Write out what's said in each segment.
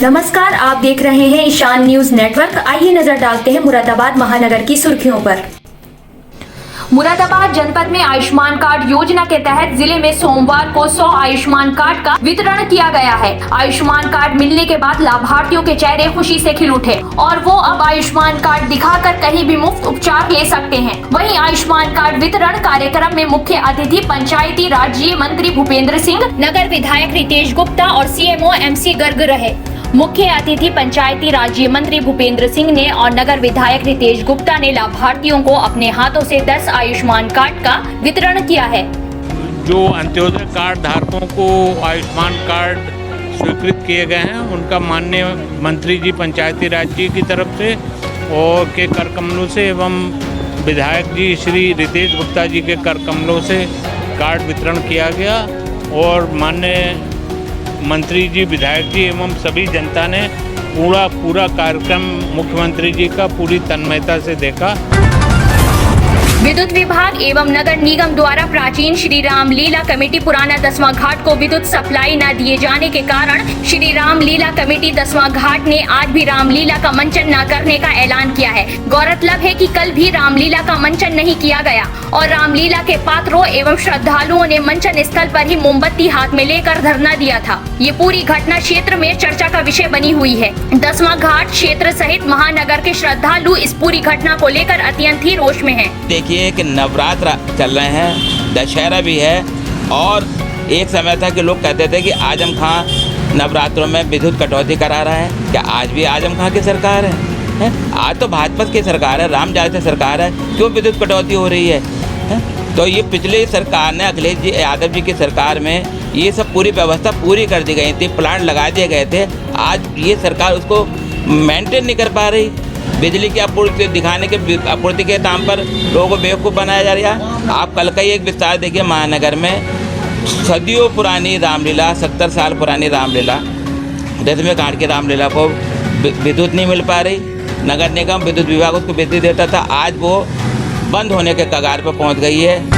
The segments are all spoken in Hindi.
नमस्कार, आप देख रहे हैं ईशान न्यूज नेटवर्क। आइए नजर डालते हैं मुरादाबाद महानगर की सुर्खियों पर। मुरादाबाद जनपद में आयुष्मान कार्ड योजना के तहत जिले में सोमवार को 100 आयुष्मान कार्ड का वितरण किया गया है। आयुष्मान कार्ड मिलने के बाद लाभार्थियों के चेहरे खुशी से खिल उठे और वो अब आयुष्मान कार्ड दिखाकर कहीं भी मुफ्त उपचार ले सकते हैं। वहीं आयुष्मान कार्ड वितरण कार्यक्रम में मुख्य अतिथि पंचायती राज्य मंत्री भूपेंद्र सिंह, नगर विधायक रितेश गुप्ता और सीएमओ MC गर्ग रहे। मुख्य अतिथि पंचायती राज्य मंत्री भूपेंद्र सिंह ने और नगर विधायक रितेश गुप्ता ने लाभार्थियों को अपने हाथों से 10 आयुष्मान कार्ड का वितरण किया है। जो अंत्योदय कार्ड धारकों को आयुष्मान कार्ड स्वीकृत किए गए हैं, उनका माननीय मंत्री जी पंचायती राज जी की तरफ से और के कर कमलों से एवं विधायक जी श्री रितेश गुप्ता जी के कर कमलों से कार्ड वितरण किया गया और माननीय मंत्री जी, विधायक जी एवं सभी जनता ने पूरा कार्यक्रम मुख्यमंत्री जी का पूरी तन्मयता से देखा। विद्युत विभाग एवं नगर निगम द्वारा प्राचीन श्री राम लीला कमेटी पुराना 10वां घाट को विद्युत सप्लाई न दिए जाने के कारण श्री राम लीला कमेटी 10वां घाट ने आज भी रामलीला का मंचन न करने का ऐलान किया है। गौरतलब है कि कल भी रामलीला का मंचन नहीं किया गया और रामलीला के पात्रों एवं श्रद्धालुओं ने मंचन स्थल पर ही मोमबत्ती हाथ में लेकर धरना दिया था। ये पूरी घटना क्षेत्र में चर्चा का विषय बनी हुई है। 10वां घाट क्षेत्र सहित महानगर के श्रद्धालु इस पूरी घटना को लेकर अत्यंत ही रोष में हैं। देखिए कि नवरात्र चल रहे हैं, दशहरा भी है और एक समय था कि लोग कहते थे कि आजम खां नवरात्रों में विद्युत कटौती करा रहा है। क्या आज भी आजम खां की सरकार है? आज तो भाजपा की सरकार है, राम जायसे सरकार है, क्यों विद्युत कटौती हो रही है? तो ये पिछले सरकार ने, अखिलेश जी यादव जी की सरकार में ये सब पूरी व्यवस्था पूरी कर दी गई थी, प्लांट लगा दिए गए थे। आज ये सरकार उसको मेंटेन नहीं कर पा रही। बिजली की आपूर्ति दिखाने के आपूर्ति के नाम पर लोगों को बेवकूफ़ बनाया जा रहा है। आप कल का ही एक विस्तार देखिए, महानगर में सदियों पुरानी रामलीला, 70 साल पुरानी रामलीला, 10वें घाट की रामलीला को विद्युत नहीं मिल पा रही। नगर निगम विद्युत विभाग उसको बिजली देता था, आज वो बंद होने के कगार पर पहुंच गई है।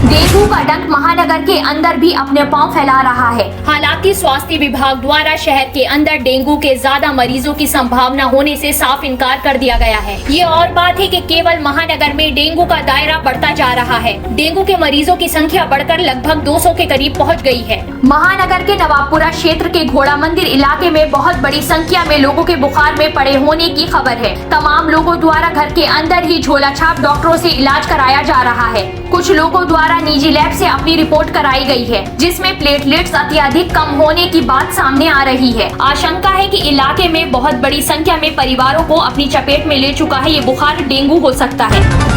डेंगू का डंक महानगर के अंदर भी अपने पांव फैला रहा है। हालांकि स्वास्थ्य विभाग द्वारा शहर के अंदर डेंगू के ज्यादा मरीजों की संभावना होने से साफ इनकार कर दिया गया है। ये और बात है कि केवल महानगर में डेंगू का दायरा बढ़ता जा रहा है। डेंगू के मरीजों की संख्या बढ़कर लगभग 200 के करीब पहुंच गई है। महानगर के नवाबपुरा क्षेत्र के घोड़ा मंदिर इलाके में बहुत बड़ी संख्या में लोगों के बुखार में पड़े होने की खबर है। तमाम लोगों द्वारा घर के अंदर ही झोला छाप डॉक्टरों से इलाज कराया जा रहा है। कुछ लोगों द्वारा निजी लैब से अपनी रिपोर्ट कराई गई है, जिसमें प्लेटलेट्स अत्यधिक कम होने की बात सामने आ रही है। आशंका है कि इलाके में बहुत बड़ी संख्या में परिवारों को अपनी चपेट में ले चुका है ये बुखार डेंगू हो सकता है।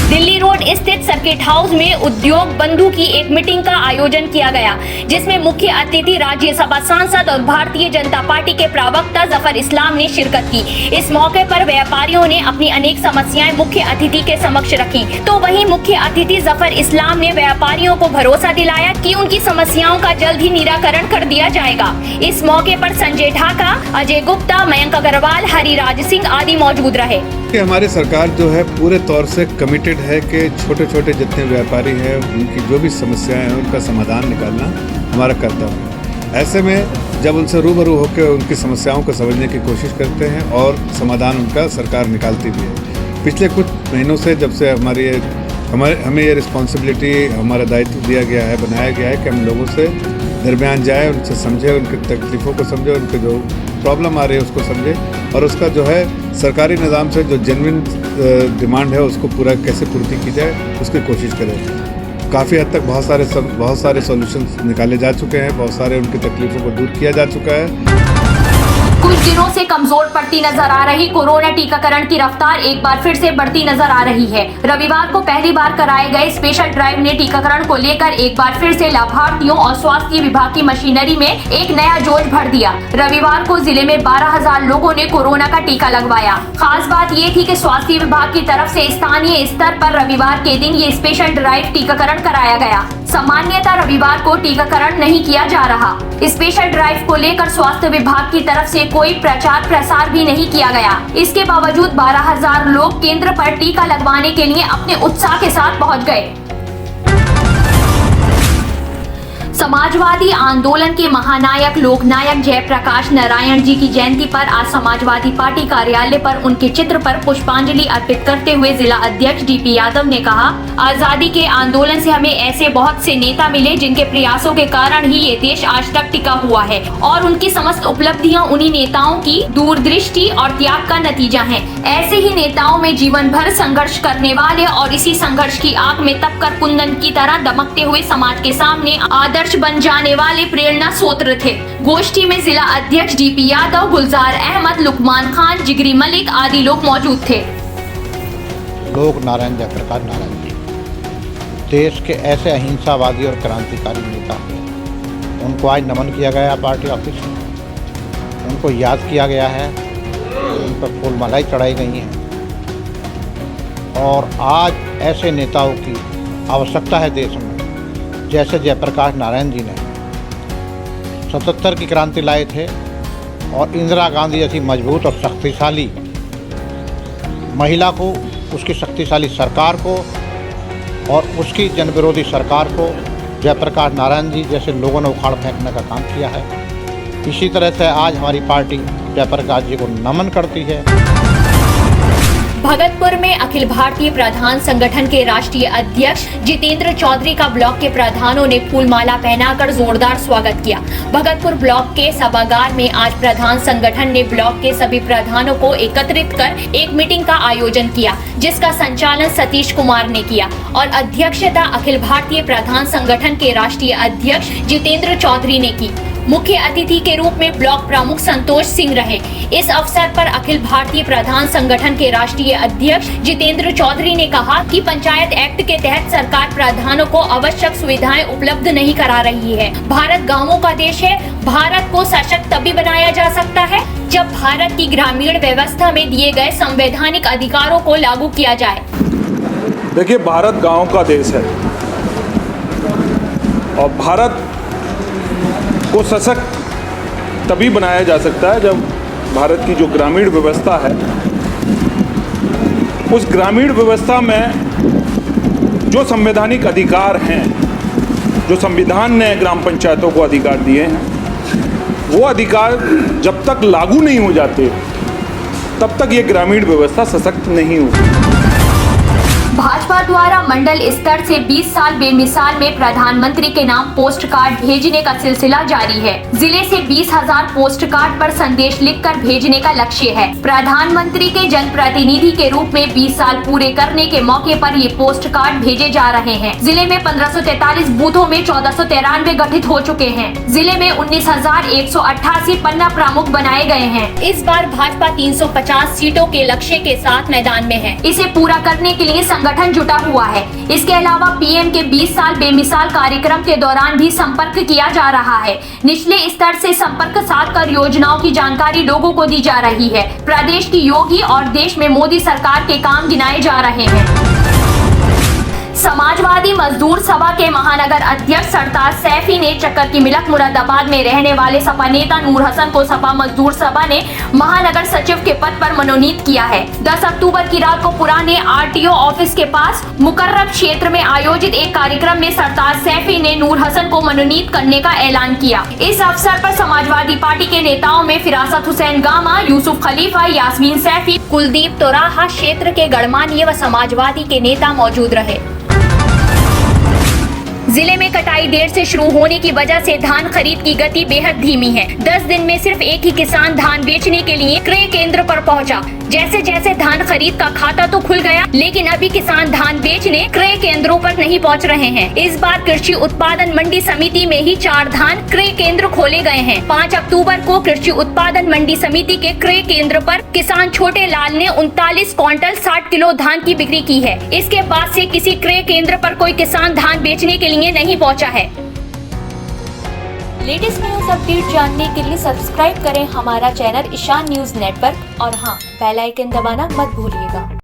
दिल्ली रोड स्थित सर्किट हाउस में उद्योग बंधु की एक मीटिंग का आयोजन किया गया, जिसमें मुख्य अतिथि राज्यसभा सांसद और भारतीय जनता पार्टी के प्रवक्ता जफर इस्लाम ने शिरकत की। इस मौके पर व्यापारियों ने अपनी अनेक समस्याएं मुख्य अतिथि के समक्ष रखी। तो वहीं मुख्य अतिथि जफर इस्लाम ने व्यापारियों को भरोसा दिलाया कि उनकी समस्याओं का जल्द ही निराकरण कर दिया जाएगा। इस मौके पर संजय ढाका, अजय गुप्ता, मयंक अग्रवाल, हरिराज सिंह आदि मौजूद रहे। कि हमारी सरकार जो है पूरे तौर से कमिटेड है कि छोटे छोटे जितने व्यापारी हैं उनकी जो भी समस्याएं हैं उनका समाधान निकालना हमारा कर्तव्य है। ऐसे में जब उनसे रूबरू होकर उनकी समस्याओं को समझने की कोशिश करते हैं और समाधान उनका सरकार निकालती भी है। पिछले कुछ महीनों से जब से हमें ये रिस्पॉन्सिबिलिटी, हमारा दायित्व दिया गया है, बनाया गया है कि हम लोगों से दरमियान जाए, उनसे समझे, उनकी तकलीफ़ों को समझे, उनके जो प्रॉब्लम आ रही है उसको समझे और उसका जो है सरकारी निज़ाम से जो जेन्युइन डिमांड है उसको पूरा कैसे पूर्ति की जाए उसकी कोशिश करें। काफ़ी हद तक बहुत सारे सॉल्यूशंस निकाले जा चुके हैं, बहुत सारे उनकी तकलीफ़ों को दूर किया जा चुका है। कुछ दिनों से कमजोर पड़ती नजर आ रही कोरोना टीकाकरण की रफ्तार एक बार फिर से बढ़ती नजर आ रही है। रविवार को पहली बार कराए गए स्पेशल ड्राइव ने टीकाकरण को लेकर एक बार फिर से लाभार्थियों और स्वास्थ्य विभाग की मशीनरी में एक नया जोश भर दिया। रविवार को जिले में 12,000 लोगों ने कोरोना का टीका लगवाया। खास बात ये थी कि स्वास्थ्य विभाग की तरफ से स्थानीय स्तर पर रविवार के दिन ये स्पेशल ड्राइव टीकाकरण कराया गया। सामान्यतः रविवार को टीकाकरण नहीं किया जा रहा। स्पेशल ड्राइव को लेकर स्वास्थ्य विभाग की तरफ से कोई प्रचार प्रसार भी नहीं किया गया। इसके बावजूद 12,000 लोग केंद्र पर टीका लगवाने के लिए अपने उत्साह के साथ पहुंच गए। समाजवादी आंदोलन के महानायक लोकनायक जयप्रकाश नारायण जी की जयंती पर आज समाजवादी पार्टी कार्यालय पर उनके चित्र पर पुष्पांजलि अर्पित करते हुए जिला अध्यक्ष डीपी यादव ने कहा, आजादी के आंदोलन से हमें ऐसे बहुत से नेता मिले जिनके प्रयासों के कारण ही ये देश आज तक टिका हुआ है और उनकी समस्त उपलब्धियां उन्हीं नेताओं की दूरदृष्टि और त्याग का नतीजा है। ऐसे ही नेताओं में जीवन भर संघर्ष करने वाले और इसी संघर्ष की आग में तपकर कुंदन की तरह दमकते हुए समाज के सामने आदर्श बन जाने वाले प्रेरणा स्रोत थे। गोष्ठी में जिला अध्यक्ष डीपी यादव, गुलजार अहमद, लुकमान खान, जिगरी मलिक आदि लोग मौजूद थे। लोक नारायण जयप्रकाश नारायण जी देश के ऐसे अहिंसावादी और क्रांतिकारी नेता हैं, उनको आज नमन किया गया पार्टी ऑफिस में, उनको याद किया गया है, उन पर फूलमालाएं चढ़ाई गई हैं और आज ऐसे नेताओं की आवश्यकता है देश में। जैसे जयप्रकाश नारायण जी ने 77 की क्रांति लाए थे और इंदिरा गांधी जैसी मजबूत और शक्तिशाली महिला को, उसकी शक्तिशाली सरकार को और उसकी जनविरोधी सरकार को जयप्रकाश नारायण जी जैसे लोगों ने उखाड़ फेंकने का काम किया है। इसी तरह से आज हमारी पार्टी जयप्रकाश जी को नमन करती है। भगतपुर में अखिल भारतीय प्रधान संगठन के राष्ट्रीय अध्यक्ष जितेंद्र चौधरी का ब्लॉक के प्रधानों ने फूलमाला पहनाकर जोरदार स्वागत किया। भगतपुर ब्लॉक के सभागार में आज प्रधान संगठन ने ब्लॉक के सभी प्रधानों को एकत्रित कर एक मीटिंग का आयोजन किया, जिसका संचालन सतीश कुमार ने किया और अध्यक्षता अखिल भारतीय प्रधान संगठन के राष्ट्रीय अध्यक्ष जितेंद्र चौधरी ने की। मुख्य अतिथि के रूप में ब्लॉक प्रमुख संतोष सिंह रहे। इस अवसर पर अखिल भारतीय प्रधान संगठन के राष्ट्रीय अध्यक्ष जितेंद्र चौधरी ने कहा कि पंचायत एक्ट के तहत सरकार प्रधानों को आवश्यक सुविधाएं उपलब्ध नहीं करा रही है। भारत गांवों का देश है। भारत को सशक्त तभी बनाया जा सकता है जब भारत की ग्रामीण व्यवस्था में दिए गए संवैधानिक अधिकारों को लागू किया जाए। देखिए, भारत गांव का देश है और भारत को सशक्त तभी बनाया जा सकता है जब भारत की जो ग्रामीण व्यवस्था है, उस ग्रामीण व्यवस्था में जो संवैधानिक अधिकार हैं, जो संविधान ने ग्राम पंचायतों को अधिकार दिए हैं, वो अधिकार जब तक लागू नहीं हो जाते तब तक ये ग्रामीण व्यवस्था सशक्त नहीं होगी। भाजपा द्वारा मंडल स्तर से 20 साल बेमिसाल में प्रधानमंत्री के नाम पोस्ट कार्ड भेजने का सिलसिला जारी है। जिले से 20,000 पोस्ट कार्ड पर संदेश लिखकर भेजने का लक्ष्य है। प्रधानमंत्री के जनप्रतिनिधि के रूप में 20 साल पूरे करने के मौके पर ये पोस्ट कार्ड भेजे जा रहे हैं। जिले में 1543 बूथों में 1493 गठित हो चुके हैं। जिले में 19,188 पन्ना प्रमुख बनाए गए हैं। इस बार भाजपा 350 सीटों के लक्ष्य के साथ मैदान में है। इसे पूरा करने के लिए संगठन जुटा हुआ है। इसके अलावा पीएम के 20 साल बेमिसाल कार्यक्रम के दौरान भी संपर्क किया जा रहा है। निचले स्तर से संपर्क साध कर योजनाओं की जानकारी लोगों को दी जा रही है। प्रदेश की योगी और देश में मोदी सरकार के काम गिनाए जा रहे हैं। समाजवादी मजदूर सभा के महानगर अध्यक्ष सरताज सैफी ने चक्कर की मिलक मुरादाबाद में रहने वाले सपा नेता नूर हसन को सपा मजदूर सभा ने महानगर सचिव के पद पर मनोनीत किया है। 10 अक्टूबर की रात को पुराने आरटीओ ऑफिस के पास मुकर्रब क्षेत्र में आयोजित एक कार्यक्रम में सरताज सैफी ने नूर हसन को मनोनीत करने का ऐलान किया। इस अवसर पर समाजवादी पार्टी के नेताओं में फिरासत हुसैन गामा, यूसुफ खलीफा, यास्मीन सैफी, कुलदीप तोराहा क्षेत्र के गणमान्य व समाजवादी के नेता मौजूद रहे। जिले में कटाई देर से शुरू होने की वजह से धान खरीद की गति बेहद धीमी है। 10 दिन में सिर्फ एक ही किसान धान बेचने के लिए क्रय केंद्र पर पहुंचा। जैसे जैसे धान खरीद का खाता तो खुल गया, लेकिन अभी किसान धान बेचने क्रय केंद्रों पर नहीं पहुंच रहे हैं। इस बार कृषि उत्पादन मंडी समिति में ही 4 धान क्रय केंद्र खोले गए हैं। 5 अक्टूबर को कृषि उत्पादन मंडी समिति के क्रय केंद्र पर किसान छोटे लाल ने 39 क्विंटल 60 किलो धान की बिक्री की है। इसके बाद से किसी क्रय केंद्र पर कोई किसान धान बेचने के लिए नहीं पहुंचा है। लेटेस्ट न्यूज अपडेट जानने के लिए सब्सक्राइब करें हमारा चैनल ईशान न्यूज नेटवर्क और हाँ, बेल आइकन दबाना मत भूलिएगा।